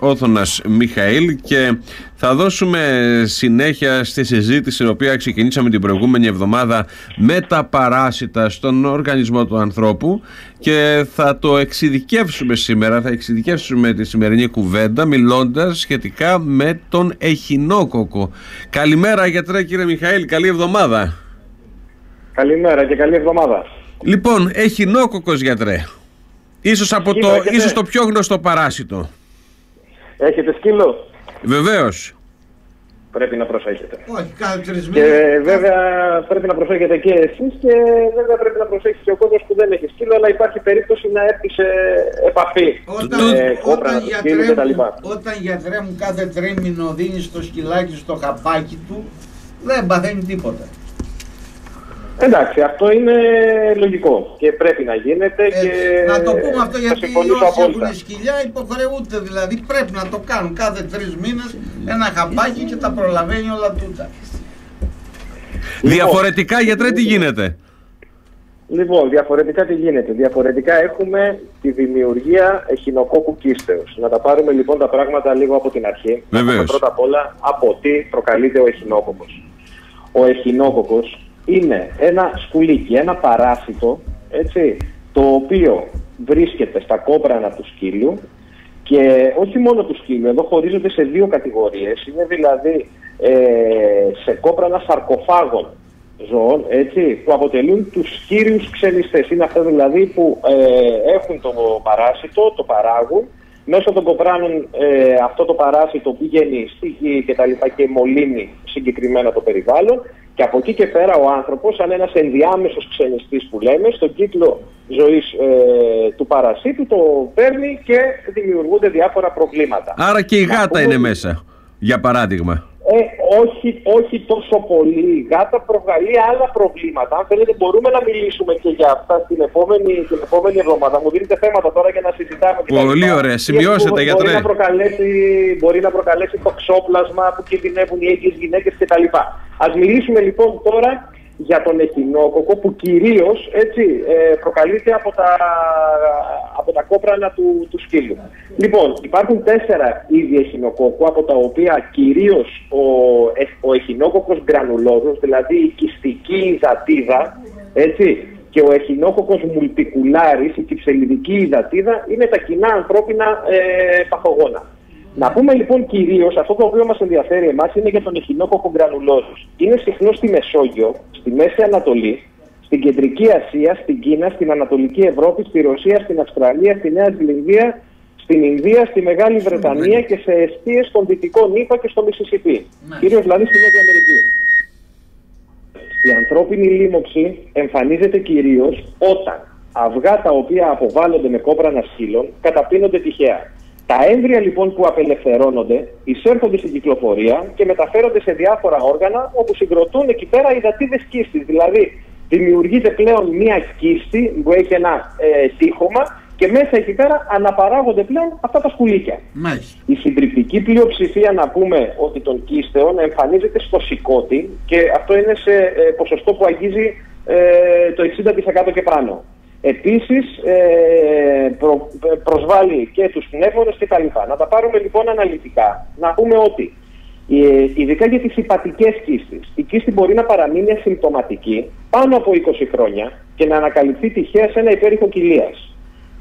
Όθωνας Μιχαήλ, και θα δώσουμε συνέχεια στη συζήτηση η οποία ξεκινήσαμε την προηγούμενη εβδομάδα με τα παράσιτα στον οργανισμό του ανθρώπου, και θα το εξειδικεύσουμε σήμερα, θα εξειδικεύσουμε τη σημερινή κουβέντα μιλώντας σχετικά με τον εχινόκοκο. Καλημέρα γιατρέ κύριε Μιχαήλ, καλή εβδομάδα. Καλημέρα και καλή εβδομάδα. Λοιπόν, εχινόκοκος γιατρέ, ίσως το πιο γνωστό παράσιτο. Έχετε σκύλο? Βεβαίως. Πρέπει να προσέχετε. Όχι, κάθε 3 μήνες. Και βέβαια πρέπει να προσέχετε και εσείς, και βέβαια πρέπει να προσέχει και ο κόσμος που δεν έχει σκύλο, αλλά υπάρχει περίπτωση να έρθει σε επαφή με κόπρανα του σκύλου κτλ. Όταν γιατρέ μου κάθε τρίμηνο δίνει στο σκυλάκι στο χαπάκι του, δεν παθαίνει τίποτα. Εντάξει, αυτό είναι λογικό και πρέπει να γίνεται. Και να το πούμε αυτό, γιατί όσοι έχουν σκυλιά υποχρεούνται, δηλαδή πρέπει να το κάνουν κάθε 3 μήνες ένα χαπάκι και τα προλαβαίνει όλα τούτα. Διαφορετικά γιατρέ τι γίνεται? Λοιπόν, διαφορετικά τι γίνεται? Διαφορετικά έχουμε τη δημιουργία εχινοκόκκου κίστεως. Να τα πάρουμε λοιπόν τα πράγματα λίγο από την αρχή. Βεβαίως. Πρώτα απ' όλα από τι προκαλείται ο εχινόκοκκος. Ο εχινόκοκκος είναι ένα σκουλίκι, ένα παράσιτο, έτσι, το οποίο βρίσκεται στα κόπρανα του σκύλου, και όχι μόνο του σκύλου, εδώ χωρίζονται σε 2 κατηγορίες. Είναι δηλαδή σε κόπρανα σαρκοφάγων ζώων, έτσι, που αποτελούν τους κύριους ξενιστές. Είναι αυτά δηλαδή που έχουν το παράσιτο, το παράγουν. Μέσω των κοπράνων αυτό το παράσιτο πηγαίνει στη γη και μολύνει συγκεκριμένα το περιβάλλον, και από εκεί και πέρα ο άνθρωπος, σαν ένας ενδιάμεσος ξενιστής που λέμε, στον κύκλο ζωής του παρασίτου το παίρνει και δημιουργούνται διάφορα προβλήματα. Άρα και η γάτα είναι μέσα, για παράδειγμα? Όχι τόσο πολύ. Η γάτα προκαλεί άλλα προβλήματα. Αν θέλετε μπορούμε να μιλήσουμε και για αυτά την επόμενη εβδομάδα. Μου δίνετε θέματα τώρα για να συζητάμε. Πολύ ωραία. Σημειώσετε γιατρέ. Μπορεί να προκαλέσει τοξόπλασμα που κινδυνεύουν οι έγκυες γυναίκες κτλ. Ας μιλήσουμε λοιπόν τώρα για τον εχινόκοκκο, που κυρίως προκαλείται από τα κόπρανα του σκύλου. Λοιπόν, υπάρχουν 4 είδη εχινοκόκκου, από τα οποία κυρίως ο εχινόκοκκος γκρανουλόζος, δηλαδή η κυστική υδατίδα, έτσι, και ο εχινόκοκκος μουλτικουλάρης, η κυψελιδική υδατίδα, είναι τα κοινά ανθρώπινα παθογόνα. Να πούμε λοιπόν κυρίως, αυτό το οποίο μας ενδιαφέρει εμάς είναι για τον εχινόκοκκο γκρανουλόζος. Είναι συχνό στη Μεσόγειο, στη Μέση Ανατολή, στην Κεντρική Ασία, στην Κίνα, στην Ανατολική Ευρώπη, στη Ρωσία, στην Αυστραλία, στη Νέα Ζηλανδία, στην Ινδία, στη Μεγάλη Βρετανία και σε εστίες των Δυτικών ΗΠΑ και στο Μισισιπί. Κυρίως δηλαδή στη Νότια Αμερική. Η ανθρώπινη λίμωξη εμφανίζεται κυρίως όταν αυγά τα οποία αποβάλλονται με κόπρανα σκύλων καταπίνονται τυχαία. Τα έμβρια λοιπόν που απελευθερώνονται εισέρχονται στην κυκλοφορία και μεταφέρονται σε διάφορα όργανα, όπου συγκροτούν εκεί πέρα υδατίδες κίστης. Δηλαδή δημιουργείται πλέον μία κίστη που έχει ένα τείχομα, και μέσα εκεί πέρα αναπαράγονται πλέον αυτά τα σκουλίκια. Μάλιστα. Η συντριπτική πλειοψηφία, να πούμε, ότι των κίστεων εμφανίζεται στο σηκώτη, και αυτό είναι σε ποσοστό που αγγίζει το 60% και πάνω. Επίσης προσβάλλει και τους πνεύμονες κτλ. Να τα πάρουμε λοιπόν αναλυτικά. Να πούμε ότι ειδικά για τις ηπατικές κίστες, η κίστη μπορεί να παραμείνει ασυμπτωματική πάνω από 20 χρόνια και να ανακαλυφθεί τυχαία σε ένα υπέρηχο κοιλίας.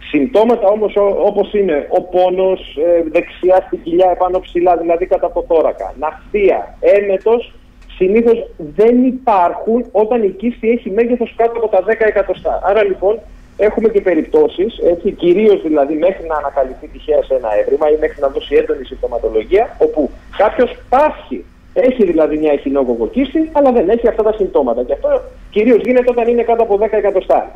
Συμπτώματα όμως όπως είναι ο πόνος δεξιά στην κοιλιά επάνω ψηλά, δηλαδή κατά το θώρακα, ναυτία, έμετος, συνήθως δεν υπάρχουν όταν η κίστη έχει μέγεθος κάτω από τα 10 εκατοστά. Άρα λοιπόν έχουμε και περιπτώσεις, κυρίως δηλαδή μέχρι να ανακαλυφθεί τυχαία σε ένα έβριμα ή μέχρι να δώσει έντονη συμπτωματολογία, όπου κάποιος πάσχει, έχει δηλαδή μια εχινόκοκκο κίστη, αλλά δεν έχει αυτά τα συμπτώματα. Και αυτό κυρίως γίνεται όταν είναι κάτω από 10 εκατοστά.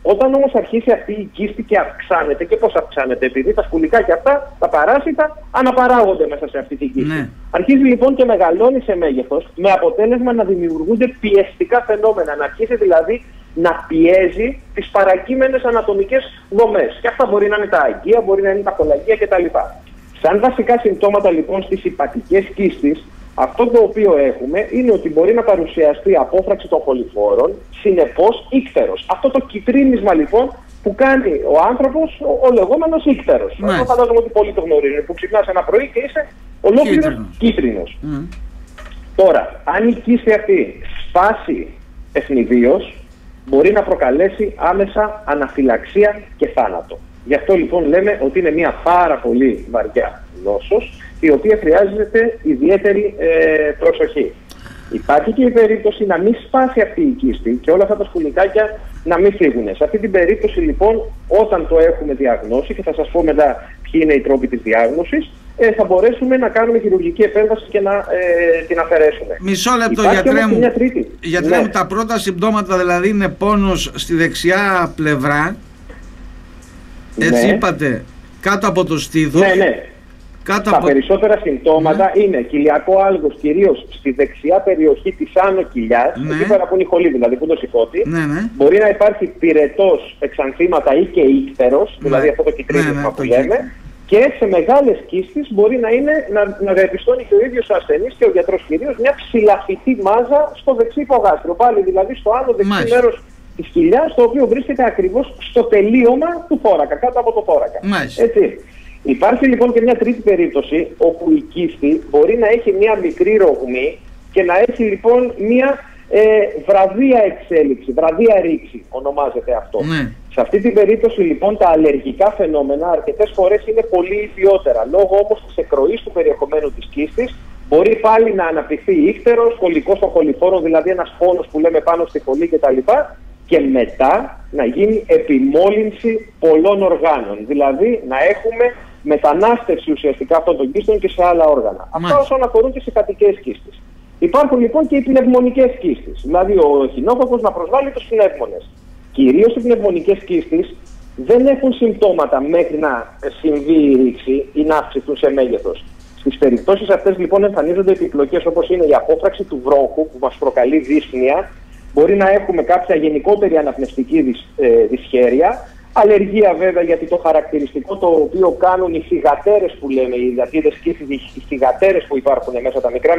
Όταν όμως αρχίσει αυτή η κίστη και αυξάνεται, και πώς αυξάνεται? Επειδή τα σκουλικάκια αυτά, τα παράσιτα, αναπαράγονται μέσα σε αυτή την κίστη. Ναι. Αρχίζει λοιπόν και μεγαλώνει σε μέγεθος, με αποτέλεσμα να δημιουργούνται πιεστικά φαινόμενα, να αρχίσει δηλαδή να πιέζει τις παρακείμενες ανατομικές δομές. Και αυτά μπορεί να είναι τα αγκία, μπορεί να είναι τα κολαγία κτλ. Σαν βασικά συμπτώματα λοιπόν στις ηπατικές κίστης, αυτό το οποίο έχουμε είναι ότι μπορεί να παρουσιαστεί απόφραξη των χοληφόρων, συνεπώς ίκτερος. Αυτό το κυτρίνισμα λοιπόν που κάνει ο άνθρωπος ο λεγόμενος ίκτερος. Αυτό φαντάζομαι ότι πολλοί το γνωρίζουν, που ξυπνάς ένα πρωί και είσαι ολόκληρος κίτρινος. Τώρα, αν η κίστη αυτή σπάσει ευνηδίως, μπορεί να προκαλέσει άμεσα αναφυλαξία και θάνατο. Γι' αυτό λοιπόν λέμε ότι είναι μια πάρα πολύ βαριά νόσος, η οποία χρειάζεται ιδιαίτερη προσοχή. Υπάρχει και η περίπτωση να μην σπάσει αυτή η κίστη και όλα αυτά τα σκουλικάκια να μην φύγουν. Σε αυτή την περίπτωση λοιπόν, όταν το έχουμε διαγνώσει, και θα σας πω μετά ποιοι είναι οι τρόποι της διάγνωσης, θα μπορέσουμε να κάνουμε χειρουργική επέμβαση και να την αφαιρέσουμε. Μισό λεπτό, γιατρέ μου. Γιατρέ μου, τα πρώτα συμπτώματα δηλαδή είναι πόνος στη δεξιά πλευρά. Έτσι είπατε, κάτω από το στήθος. Ναι. Τα περισσότερα συμπτώματα είναι κοιλιακό άλγος, κυρίως στη δεξιά περιοχή της άνω κοιλιάς, εκεί πέρα που είναι η χολή, δηλαδή που είναι το σηκώτη. Μπορεί να υπάρχει πυρετός, εξανθήματα ή και ίκτερος, δηλαδή αυτό το κυτρίνισμα που λέμε. Και σε μεγάλες κίστες μπορεί να διαπιστώνει και ο ίδιος ο ασθενής και ο γιατρός κυρίως μια ψηλαφιτή μάζα στο δεξί υπογάστριο. Πάλι δηλαδή στο άνω δεξί μέρος της κοιλιάς, το οποίο βρίσκεται ακριβώς στο τελείωμα του θώρακα, κάτω από το θώρακα. Έτσι. Υπάρχει λοιπόν και μια τρίτη περίπτωση όπου η κίστη μπορεί να έχει μια μικρή ρογμή και να έχει λοιπόν μια βραδία εξέλιξη, βραδία ρήξη ονομάζεται αυτό. Σε αυτή την περίπτωση λοιπόν τα αλλεργικά φαινόμενα αρκετές φορές είναι πολύ ιδιότερα. Λόγω όμως της εκροής του περιεχομένου της κίστης μπορεί πάλι να αναπτυχθεί ίκτερος, κολλικός των κολυφόρων, δηλαδή ένας πόνος που λέμε πάνω στη χολή κτλ. Και μετά να γίνει επιμόλυνση πολλών οργάνων. Δηλαδή να έχουμε μετανάστευση ουσιαστικά αυτών των κίστων και σε άλλα όργανα. Αυτά όσον αφορούν τις ηχατικές κίστες. Υπάρχουν λοιπόν και οι πνευμονικές κίστες. Δηλαδή ο εχινόκοκκος να προσβάλλει τους πνεύμονες. Κυρίως οι πνευμονικές κίστες δεν έχουν συμπτώματα μέχρι να συμβεί η ρήξη ή να αυξηθούν σε μέγεθος. Στις περιπτώσεις αυτές λοιπόν εμφανίζονται επιπλοκές όπως είναι η απόφραξη του βρόχου που μας προκαλεί δύσπνοια. Μπορεί να έχουμε κάποια γενικότερη αναπνευστική δυσχέρεια. Αλλεργία βέβαια, γιατί το χαρακτηριστικό το οποίο κάνουν οι θυγατέρες που λέμε, οι υδατίδες κίστες, οι θυγατέρες που υπάρχουν μέσα, τα μικρά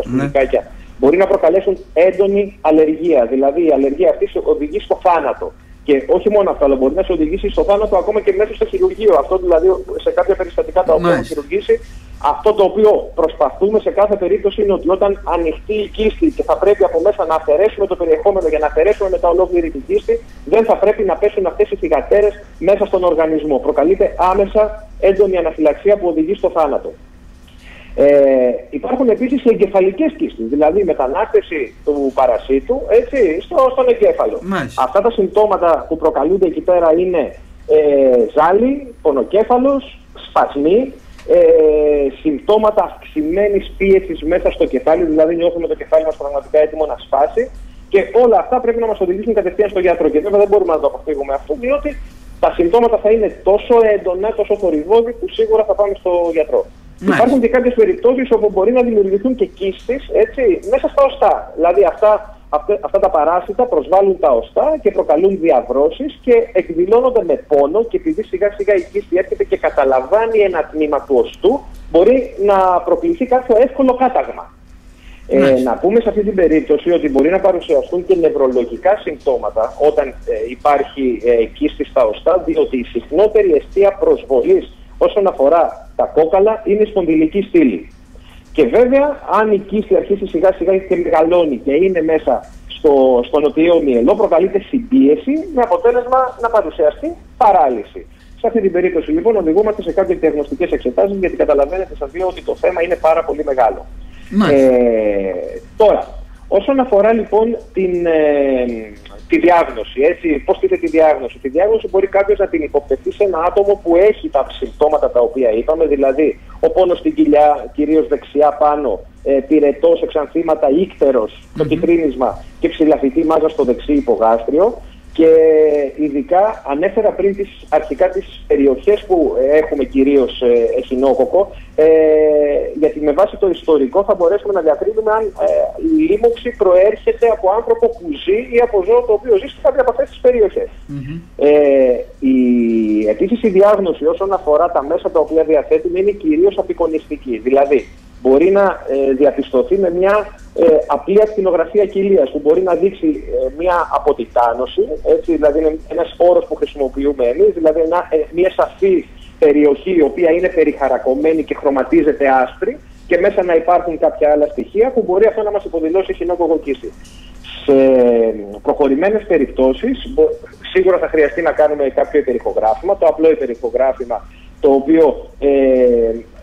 σκουλικάκια, μπορεί να προκαλέσουν έντονη αλλεργία. Δηλαδή η αλλεργία αυτή σε οδηγεί στο θάνατο. Και όχι μόνο αυτό, αλλά μπορεί να σε οδηγήσει στο θάνατο ακόμα και μέσα στο χειρουργείο. Αυτό δηλαδή σε κάποια περιστατικά τα οποία έχουμε χειρουργήσει. Αυτό το οποίο προσπαθούμε σε κάθε περίπτωση είναι ότι όταν ανοιχτεί η κίστη και θα πρέπει από μέσα να αφαιρέσουμε το περιεχόμενο για να αφαιρέσουμε μετά ολόκληρη την κίστη, δεν θα πρέπει να πέσουν αυτές οι θυγατέρες μέσα στον οργανισμό. Προκαλείται άμεσα έντονη αναφυλαξία που οδηγεί στο θάνατο. Υπάρχουν επίσης οι εγκεφαλικές κίστες, δηλαδή η μετανάστευση του παρασίτου στον εγκέφαλο. Αυτά τα συμπτώματα που προκαλούνται εκεί πέρα είναι ζάλι, πονοκέφαλος, σπασμοί, συμπτώματα αυξημένης πίεσης μέσα στο κεφάλι, δηλαδή νιώθουμε το κεφάλι μας πραγματικά έτοιμο να σπάσει, και όλα αυτά πρέπει να μας οδηγήσουν κατευθείαν στο γιατρό. Και βέβαια δεν μπορούμε να το αποφύγουμε αυτό, διότι τα συμπτώματα θα είναι τόσο έντονα, τόσο θορυβώδη, που σίγουρα θα πάμε στο γιατρό. Υπάρχουν και κάποιες περιπτώσεις όπου μπορεί να δημιουργηθούν και κίστες μέσα στα οστά. Δηλαδή αυτά τα παράσιτα προσβάλλουν τα οστά και προκαλούν διαβρώσεις και εκδηλώνονται με πόνο, και επειδή σιγά σιγά η κίστη έρχεται και καταλαμβάνει ένα τμήμα του οστού, μπορεί να προκληθεί κάποιο εύκολο κάταγμα. Να πούμε σε αυτή την περίπτωση ότι μπορεί να παρουσιαστούν και νευρολογικά συμπτώματα όταν υπάρχει κίστη στα οστά, διότι η συχνότερη αιστεία προσβολής όσον αφορά τα κόκαλα είναι η σπονδυλική στήλη. Και βέβαια, αν η κίστη αρχίσει σιγά σιγά και μεγαλώνει και είναι μέσα στο νοτιαίο μυελό, προκαλείται συμπίεση με αποτέλεσμα να παρουσιαστεί παράλυση. Σε αυτή την περίπτωση λοιπόν οδηγούμαστε σε κάποιες διαγνωστικές εξετάσεις, γιατί καταλαβαίνετε σας λέω ότι το θέμα είναι πάρα πολύ μεγάλο. Τώρα, όσον αφορά λοιπόν τη διάγνωση, πώς τίθεται τη διάγνωση. Τη διάγνωση μπορεί κάποιος να την υποπτευθεί σε ένα άτομο που έχει τα συμπτώματα τα οποία είπαμε, δηλαδή ο πόνος στην κοιλιά, κυρίως δεξιά πάνω, πυρετός, εξανθήματα, ίκτερος, το κυτρίνισμα και ψηλαφιτή μάζα στο δεξί υπογάστριο. Και ειδικά ανέφερα πριν αρχικά τις περιοχές που έχουμε κυρίως εχινόκοκκο, γιατί με βάση το ιστορικό θα μπορέσουμε να διακρίνουμε αν η λίμωξη προέρχεται από άνθρωπο που ζει ή από ζώο το οποίο ζει σε κάποια από αυτές τις περιοχές. Επίσης η διάγνωση όσον αφορά τα μέσα τα οποία διαθέτουμε είναι κυρίως απεικονιστική. Δηλαδή μπορεί να διαπιστωθεί με μια απλή ακτινογραφία κοιλίας που μπορεί να δείξει μια αποτιτάνωση, έτσι, δηλαδή είναι ένας όρος που χρησιμοποιούμε εμείς, δηλαδή μια σαφή περιοχή η οποία είναι περιχαρακωμένη και χρωματίζεται άσπρη και μέσα να υπάρχουν κάποια άλλα στοιχεία που μπορεί αυτό να μας υποδηλώσει εχινόκοκκοκίστη. Σε προχωρημένες περιπτώσεις σίγουρα θα χρειαστεί να κάνουμε κάποιο υπερηχογράφημα, το απλό υπερηχογράφημα το οποίο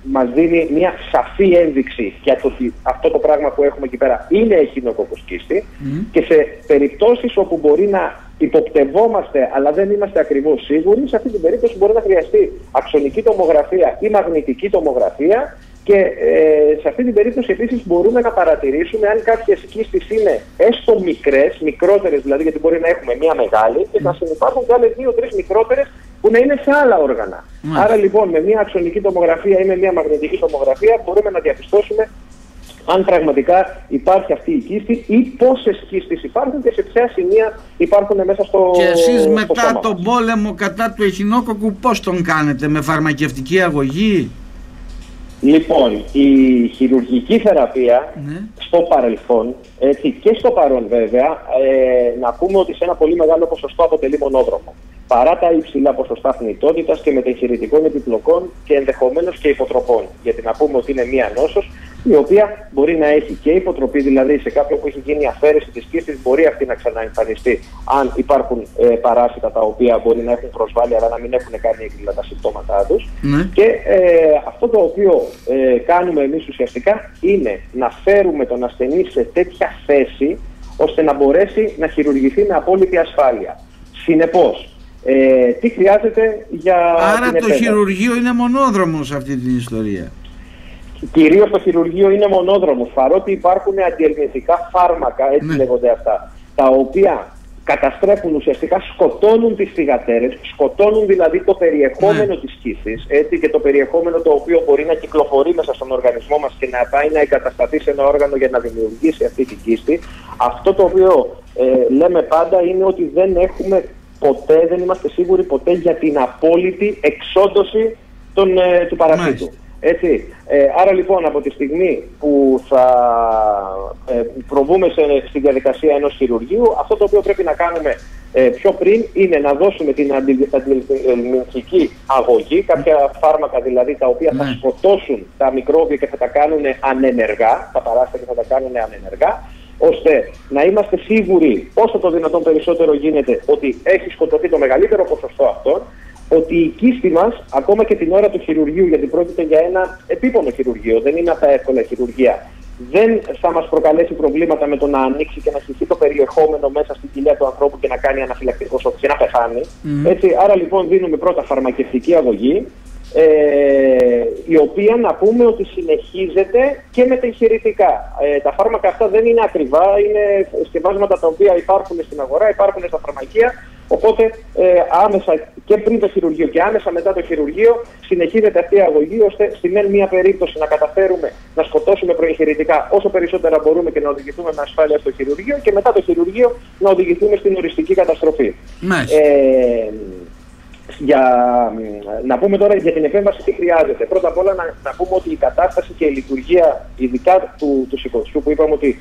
μας δίνει μια σαφή ένδειξη για το ότι αυτό το πράγμα που έχουμε εκεί πέρα είναι εχινόκοκκοκίστη και σε περιπτώσεις όπου μπορεί να υποπτευόμαστε αλλά δεν είμαστε ακριβώς σίγουροι, σε αυτή την περίπτωση μπορεί να χρειαστεί αξονική τομογραφία ή μαγνητική τομογραφία και σε αυτή την περίπτωση επίσης μπορούμε να παρατηρήσουμε αν κάποιες κίστες είναι έστω μικρότερες δηλαδή, γιατί μπορεί να έχουμε μία μεγάλη και να συνυπάρχουν και άλλες 2-3 μικρότερες που να είναι σε άλλα όργανα. Άρα λοιπόν με μία αξονική τομογραφία ή με μία μαγνητική τομογραφία μπορούμε να διαπιστώσουμε αν πραγματικά υπάρχει αυτή η κίστη ή πόσες κίστες υπάρχουν και σε ποια σημεία υπάρχουν μέσα στο Και εσείς μετά σώμα τον πόλεμο κατά του εχινόκοκκου πώς τον κάνετε, με φαρμακευτική αγωγή? Λοιπόν, η χειρουργική θεραπεία στο παρελθόν, έτσι, και στο παρόν βέβαια, να πούμε ότι σε ένα πολύ μεγάλο ποσοστό αποτελεί μονόδρομο. Παρά τα υψηλά ποσοστά θνητότητας και μετεγχειρητικών επιπλοκών και ενδεχομένως και υποτροπών. Γιατί να πούμε ότι είναι μία νόσος η οποία μπορεί να έχει και υποτροπή, δηλαδή σε κάποιον που έχει γίνει αφαίρεση της κίστης μπορεί αυτή να ξαναεμφανιστεί αν υπάρχουν παράσιτα τα οποία μπορεί να έχουν προσβάλει αλλά να μην έχουν κάνει έκρηλα τα συμπτώματά τους. Και αυτό το οποίο κάνουμε εμείς ουσιαστικά είναι να φέρουμε τον ασθενή σε τέτοια θέση ώστε να μπορέσει να χειρουργηθεί με απόλυτη ασφάλεια. Συνεπώς, τι χρειάζεται για Άρα την το χειρουργείο είναι μονόδρομο σε αυτή την ιστορία? Κυρίως το χειρουργείο είναι μονόδρομο, παρότι υπάρχουν αντιελμιωτικά φάρμακα, έτσι λέγονται αυτά, τα οποία καταστρέφουν ουσιαστικά, σκοτώνουν τις θυγατέρες, σκοτώνουν δηλαδή το περιεχόμενο της κίστης, έτσι, και το περιεχόμενο το οποίο μπορεί να κυκλοφορεί μέσα στον οργανισμό μας και να πάει να εγκατασταθεί σε ένα όργανο για να δημιουργήσει αυτή την κίστη. Αυτό το οποίο λέμε πάντα είναι ότι δεν είμαστε σίγουροι ποτέ για την απόλυτη εξόντωση του παρασίτου. Έτσι. Άρα λοιπόν από τη στιγμή που θα προβούμε στη διαδικασία ενός χειρουργείου, αυτό το οποίο πρέπει να κάνουμε πιο πριν είναι να δώσουμε την αντιλημφική αγωγή, κάποια φάρμακα δηλαδή τα οποία θα σκοτώσουν τα μικρόβια και θα τα κάνουν ανενεργά, τα παράσιτα και θα τα κάνουν ανενεργά, ώστε να είμαστε σίγουροι όσο το δυνατόν περισσότερο γίνεται ότι έχει σκοτωθεί το μεγαλύτερο ποσοστό αυτών, ότι η κίστη μας, ακόμα και την ώρα του χειρουργείου, γιατί πρόκειται για ένα επίπονο χειρουργείο, δεν είναι από τα εύκολα χειρουργία, δεν θα μας προκαλέσει προβλήματα με το να ανοίξει και να χυθεί το περιεχόμενο μέσα στην κοιλιά του ανθρώπου και να κάνει αναφυλακτικό σοκ και να πεθάνει. Έτσι, άρα λοιπόν δίνουμε πρώτα φαρμακευτική αγωγή, η οποία να πούμε ότι συνεχίζεται και μετεγχειρητικά. Τα φάρμακα αυτά δεν είναι ακριβά, είναι σκευάσματα τα οποία υπάρχουν στην αγορά, υπάρχουν στα φαρμακεία, οπότε άμεσα και πριν το χειρουργείο και άμεσα μετά το χειρουργείο συνεχίζεται αυτή η αγωγή, ώστε στη μεν μία περίπτωση να καταφέρουμε να σκοτώσουμε προεγχειρητικά όσο περισσότερα μπορούμε και να οδηγηθούμε με ασφάλεια στο χειρουργείο και μετά το χειρουργείο να οδηγηθούμε στην οριστική καταστροφή. Να πούμε τώρα για την επέμβαση τι χρειάζεται. Πρώτα απ' όλα να πούμε ότι η κατάσταση και η λειτουργία ειδικά του σηκωτιού που είπαμε ότι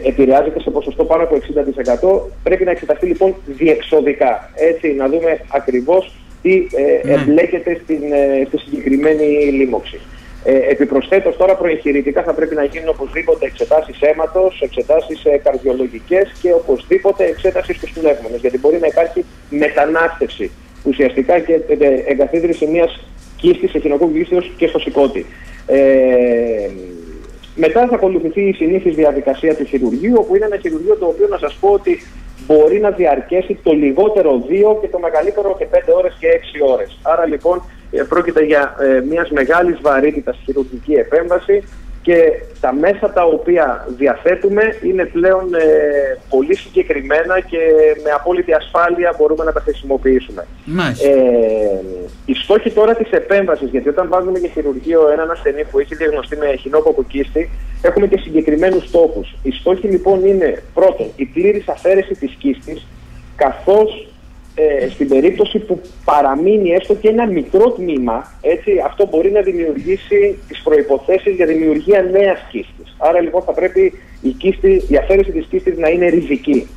επηρεάζεται σε ποσοστό πάνω από 60% πρέπει να εξεταστεί λοιπόν διεξοδικά. Έτσι, να δούμε ακριβώς τι εμπλέκεται στη συγκεκριμένη λίμωξη. Επιπροσθέτως τώρα προεγχειρητικά θα πρέπει να γίνουν οπωσδήποτε εξετάσεις αίματος, εξετάσεις καρδιολογικές και οπωσδήποτε εξέταση στους πνεύμονες, γιατί μπορεί να υπάρχει μετανάστευση ουσιαστικά και εγκαθίδρυση μιας κίστης εχινοκοκκοκίστης και στο σηκώτη. Μετά θα ακολουθηθεί η συνήθις διαδικασία του χειρουργείου, όπου είναι ένα χειρουργείο το οποίο να σας πω ότι μπορεί να διαρκέσει το λιγότερο 2 και το μεγαλύτερο και 5 ώρες και 6 ώρες. Άρα λοιπόν πρόκειται για μιας μεγάλης βαρύτητας χειρουργική επέμβαση και τα μέσα τα οποία διαθέτουμε είναι πλέον πολύ συγκεκριμένα και με απόλυτη ασφάλεια μπορούμε να τα χρησιμοποιήσουμε. Οι στόχοι τώρα της επέμβασης, γιατί όταν βάζουμε για χειρουργείο έναν ασθενή που έχει διαγνωστεί με εχινόκοκκοκίστη, έχουμε και συγκεκριμένους στόχους. Οι στόχοι λοιπόν είναι πρώτον η πλήρης αφαίρεση της κίστης, καθώς στην περίπτωση που παραμείνει έστω και ένα μικρό τμήμα, έτσι, αυτό μπορεί να δημιουργήσει τις προϋποθέσεις για δημιουργία νέας κίστης. Άρα λοιπόν θα πρέπει η αφαίρεση της κίστης να είναι ριζική.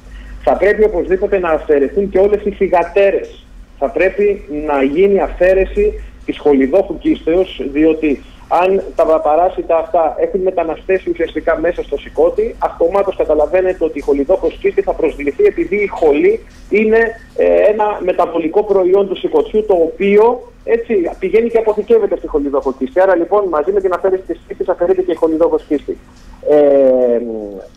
Θα πρέπει οπωσδήποτε να αφαιρεθούν και όλες οι θυγατέρες. Θα πρέπει να γίνει αφαίρεση της χολιδόχου κίστεως, διότι αν τα παράσιτα αυτά έχουν μεταναστεύσει ουσιαστικά μέσα στο σηκώτη, αυτομάτως καταλαβαίνετε ότι η χολιδόχος κίστη θα προσβληθεί, επειδή η χολή είναι ένα μεταβολικό προϊόν του σηκωτιού, το οποίο έτσι πηγαίνει και αποθηκεύεται στη χολιδόχο κίστη. Άρα λοιπόν μαζί με την αφαίρεση της κίστης αφαιρείται και η χολιδόχος κίστη.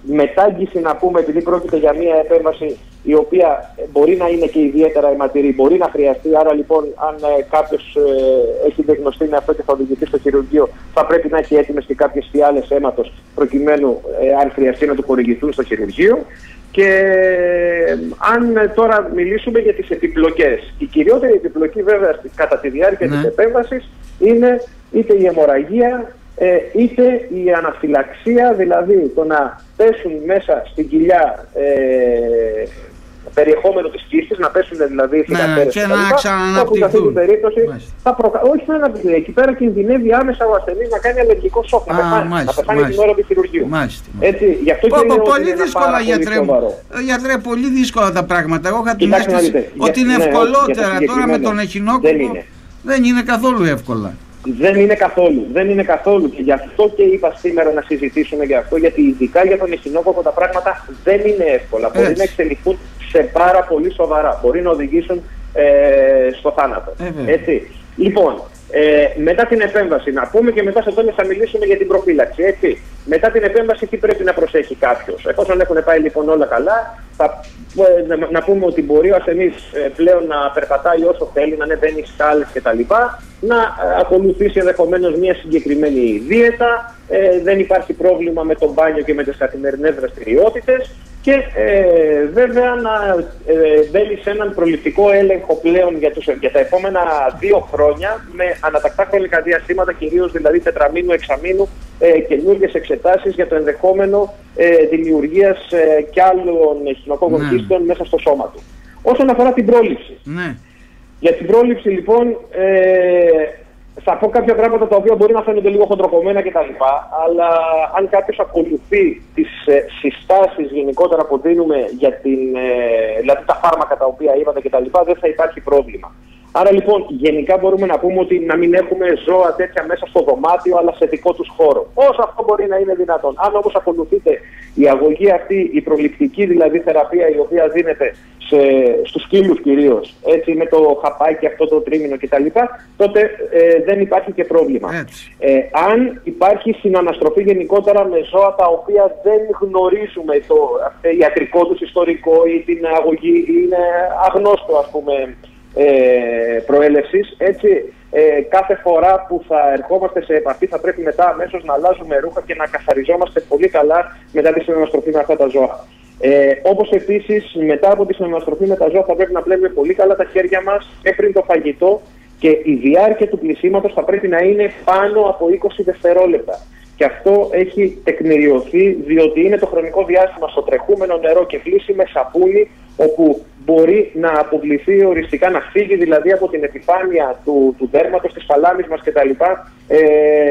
Μετάγγιση, να πούμε, επειδή πρόκειται για μια επέμβαση η οποία μπορεί να είναι και ιδιαίτερα αιματηρή, μπορεί να χρειαστεί. Άρα λοιπόν, αν κάποιος έχει διαγνωστεί με αυτό και θα οδηγηθεί στο χειρουργείο, θα πρέπει να έχει έτοιμες και κάποιες φιάλες αίματος, προκειμένου αν χρειαστεί να του χορηγηθούν στο χειρουργείο. Και αν τώρα μιλήσουμε για τις επιπλοκές, η κυριότερη επιπλοκή βέβαια κατά τη διάρκεια της επέμβασης είναι είτε η αιμορραγία, είτε η αναφυλαξία, δηλαδή το να πέσουν μέσα στην κοιλιά περιεχόμενο της κίστης, να πέσουν δηλαδή οι θυγατέρες και να ξαναναπτυχθούν. Σε αυτή την περίπτωση όχι να αναπτυχθεί. Εκεί πέρα κινδυνεύει άμεσα ο ασθενής να κάνει αλλεργικό σοκ, να πεθάνει την ώρα του χειρουργείου. Έτσι, γι' αυτό και πολύ δύσκολα, γιατρέ, πολύ δύσκολα τα πράγματα. Εγώ είχα την αίσθηση ότι είναι ευκολότερα τώρα με τον εχινόκοκο. Δεν είναι καθόλου εύκολα. Δεν είναι καθόλου. Και γι' αυτό και είπα σήμερα να συζητήσουμε γι' αυτό, γιατί ειδικά για τον εχινόκοκο τα πράγματα δεν είναι εύκολα. Μπορεί να εξελιχθούν σε πάρα πολύ σοβαρά. Μπορεί να οδηγήσουν στο θάνατο. Έτσι. Λοιπόν, μετά την επέμβαση, να πούμε και μετά στο τέλος θα μιλήσουμε για την προφύλαξη. Έτσι. Μετά την επέμβαση, τι πρέπει να προσέχει κάποιος? Εφόσον έχουν πάει λοιπόν όλα καλά, να πούμε ότι μπορεί ο ασθενής πλέον να περπατάει όσο θέλει, να ανεβαίνει σκάλες κτλ. Να ακολουθήσει ενδεχομένως μια συγκεκριμένη δίαιτα. Δεν υπάρχει πρόβλημα με το μπάνιο και με τις καθημερινές δραστηριότητες. Και βέβαια να μπαίνει σε έναν προληπτικό έλεγχο πλέον για τα επόμενα 2 χρόνια, με ανατακτά χρονικά διαστήματα, κυρίως δηλαδή τετραμήνου, εξαμήνου, καινούργιες εξετάσεις για το ενδεχόμενο δημιουργίας κι άλλων εχινοκόκκων κίστων μέσα στο σώμα του. Όσον αφορά την πρόληψη. Για την πρόληψη λοιπόν θα πω κάποια πράγματα τα οποία μπορεί να φαίνονται λίγο χοντροκομμένα κτλ. Αλλά αν κάποιος ακολουθεί τις συστάσεις γενικότερα που δίνουμε για δηλαδή τα φάρμακα τα οποία είπατε κτλ, δεν θα υπάρχει πρόβλημα. Άρα λοιπόν γενικά μπορούμε να πούμε ότι να μην έχουμε ζώα τέτοια μέσα στο δωμάτιο, αλλά σε δικό τους χώρο. Όσο αυτό μπορεί να είναι δυνατόν. Αν όμως ακολουθείτε η αγωγή αυτή, η προληπτική δηλαδή θεραπεία, η οποία δίνεται στους σκύλους κυρίως, έτσι, με το χαπάκι αυτό το τρίμηνο κτλ, τότε δεν υπάρχει και πρόβλημα. Αν υπάρχει συναναστροφή γενικότερα με ζώα τα οποία δεν γνωρίζουμε το ιατρικό τους ιστορικό ή την αγωγή, είναι αγνώστο ας πούμε προέλευσης, έτσι, κάθε φορά που θα ερχόμαστε σε επαφή θα πρέπει μετά αμέσως να αλλάζουμε ρούχα και να καθαριζόμαστε πολύ καλά μετά τη συναναστροφή με αυτά τα ζώα. Όπως επίσης μετά από τη συναναστροφή με τα ζώα θα πρέπει να πλένουμε πολύ καλά τα χέρια μας και πριν το φαγητό, και η διάρκεια του πλυσίματος θα πρέπει να είναι πάνω από 20 δευτερόλεπτα. Και αυτό έχει τεκμηριωθεί, διότι είναι το χρονικό διάστημα στο τρεχούμενο νερό και πλύση με σαπούνι, όπου μπορεί να αποβληθεί οριστικά, να φύγει δηλαδή από την επιφάνεια του δέρματος, της φαλάμης μας κτλ.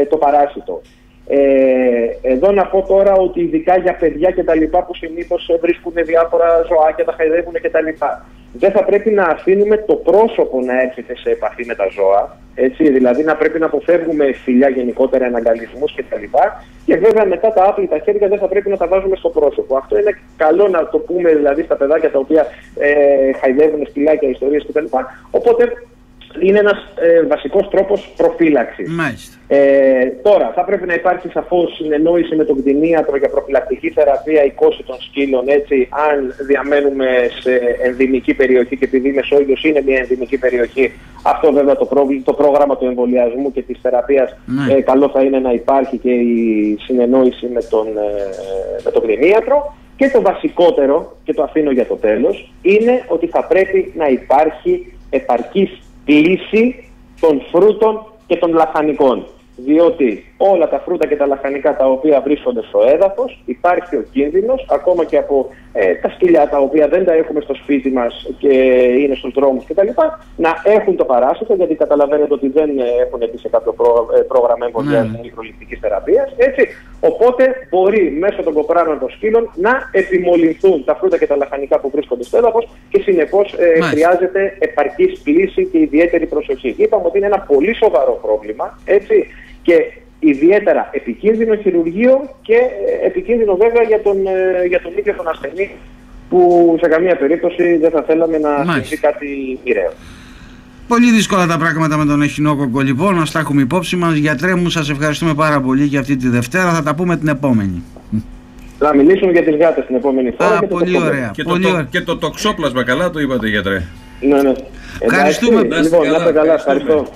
Το παράσιτο. Εδώ να πω τώρα ότι ειδικά για παιδιά κτλ. Που συνήθως βρίσκουν διάφορα ζωάκια, τα χαϊδεύουν κτλ. Δεν θα πρέπει να αφήνουμε το πρόσωπο να έρχεται σε επαφή με τα ζώα. Έτσι, δηλαδή να πρέπει να αποφεύγουμε φιλιά γενικότερα, εναγκαλισμούς κτλ. Και βέβαια μετά τα άπλυτα χέρια δεν θα πρέπει να τα βάζουμε στο πρόσωπο. Αυτό είναι καλό να το πούμε δηλαδή στα παιδάκια τα οποία χαϊδεύουν σκυλάκια, ιστορίες κτλ. Οπότε είναι ένας βασικός τρόπος προφύλαξης. Τώρα, θα πρέπει να υπάρχει σαφώς συνεννόηση με τον κτηνίατρο για προφυλακτική θεραπεία οικώση των σκύλων, έτσι, αν διαμένουμε σε ενδυμική περιοχή, και επειδή η Μεσόγειος είναι μια ενδυμική περιοχή, αυτό βέβαια το πρόγραμμα του εμβολιασμού και της θεραπείας, καλό θα είναι να υπάρχει και η συνεννόηση με τον κτηνίατρο. Και το βασικότερο, και το αφήνω για το τέλος, είναι ότι θα πρέπει να υπάρχει επαρκής πλύση των φρούτων και των λαχανικών. διότι όλα τα φρούτα και τα λαχανικά τα οποία βρίσκονται στο έδαφος, υπάρχει ο κίνδυνος, ακόμα και από τα σκυλιά τα οποία δεν τα έχουμε στο σπίτι μας και είναι στους δρόμους κτλ., να έχουν το παράσιτο, γιατί καταλαβαίνετε ότι δεν έχουν μπει σε κάποιο πρόγραμμα εμβολιασμού ή προληπτικής θεραπείας. Έτσι. Οπότε μπορεί μέσω των κοπράνων των σκύλων να επιμολυνθούν τα φρούτα και τα λαχανικά που βρίσκονται στο έδαφος και συνεπώς χρειάζεται επαρκής πλήση και ιδιαίτερη προσοχή. Είπαμε ότι είναι ένα πολύ σοβαρό πρόβλημα, έτσι, και ιδιαίτερα επικίνδυνο χειρουργείο και επικίνδυνο βέβαια για τον ίδιο τον ασθενή, που σε καμία περίπτωση δεν θα θέλαμε να συμβεί κάτι μοιραίο. Πολύ δύσκολα τα πράγματα με τον εχινόκοκο, λοιπόν, να τα έχουμε υπόψη μας. Γιατρέ μου, σας ευχαριστούμε πάρα πολύ για αυτή τη Δευτέρα, θα τα πούμε την επόμενη. Θα μιλήσουμε για τις γάτες την επόμενη φορά. Πολύ ωραία. Και το τοξόπλασμα, καλά το είπατε, γιατρέ. Ναι. Ευχαριστούμε. Λοιπόν, να είστε καλά, ευχαριστώ.